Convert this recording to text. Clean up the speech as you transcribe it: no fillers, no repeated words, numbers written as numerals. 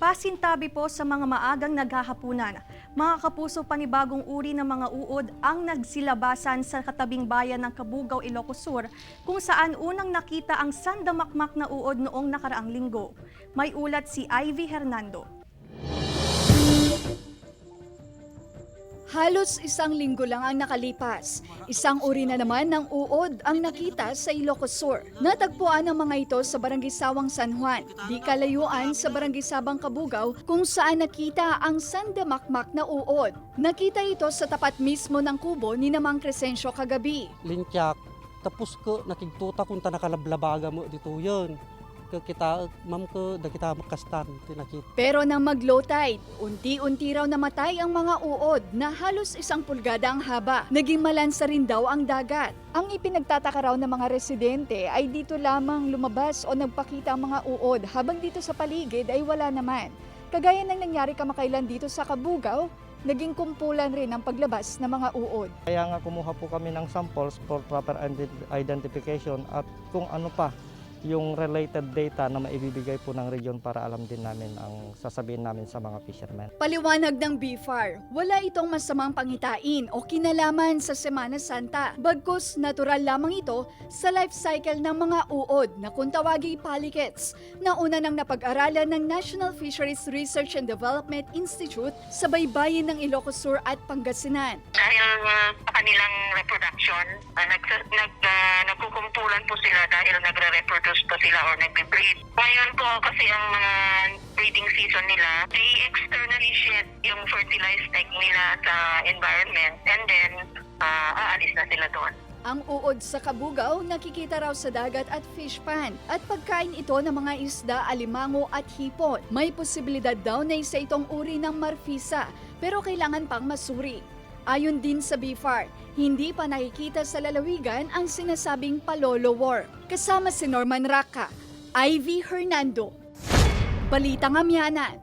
Pasintabi po sa mga maagang naghahapunan. Mga kapuso, panibagong uri ng mga uod ang nagsilabasan sa katabing bayan ng Cabugao, Ilocos Sur, kung saan unang nakita ang sandamakdak na uod noong nakaraang linggo. May ulat si Ivy Hernando. Halos isang linggo lang ang nakalipas. Isang uri na naman ng uod ang nakita sa Ilocos Sur. Natagpuan ang mga ito sa Barangay Sawang San Juan, di kalayuan sa Barangay Sabang Cabugao, kung saan nakita ang sandamakdak na uod. Nakita ito sa tapat mismo ng kubo ni Namang Crescencio kagabi. Lintyak, tapos ko nakigtuta kung nakalablabaga mo dito yun. Kita, ma'am ko, da kita makastan, tinakit. Pero nang mag-low tide, unti-unti raw namatay ang mga uod na halos 1 pulgada ang haba. Naging malansa rin daw ang dagat. Ang ipinagtataka raw ng mga residente ay dito lamang lumabas o nagpakita ang mga uod, habang dito sa paligid ay wala naman. Kagaya ng nangyari kamakailan dito sa Cabugao, naging kumpulan rin ang paglabas ng mga uod. Kaya nga kumuha po kami ng samples for proper identification at kung ano pa yung related data na maibibigay po ng region para alam din namin ang sasabihin namin sa mga fishermen. Paliwanag ng BFAR, wala itong masamang pangitain o kinalaman sa Semana Santa. Bagkus natural lamang ito sa life cycle ng mga uod na kung tawagi palikets, na una nang napag-aralan ng National Fisheries Research and Development Institute sa baybayin ng Ilocos Sur at Pangasinan. Dahil sa kanilang reproduction, nagkukumpulan po sila dahil nagre-reproduce po sila or nagbe-breed. Ngayon po kasi ang mga breeding season nila, they externally shed yung fertilized egg nila sa environment and then aalis na sila doon. Ang uod sa Cabugao nakikita raw sa dagat at fish pond at pagkain ito ng mga isda, alimango at hipon. May posibilidad daw na isa itong uri ng marfisa pero kailangan pang masuri. Ayon din sa BFAR, hindi pa nakikita sa lalawigan ang sinasabing palolo worm. Kasama si Norman Raka, Ivy Hernando, Balitang Amianan.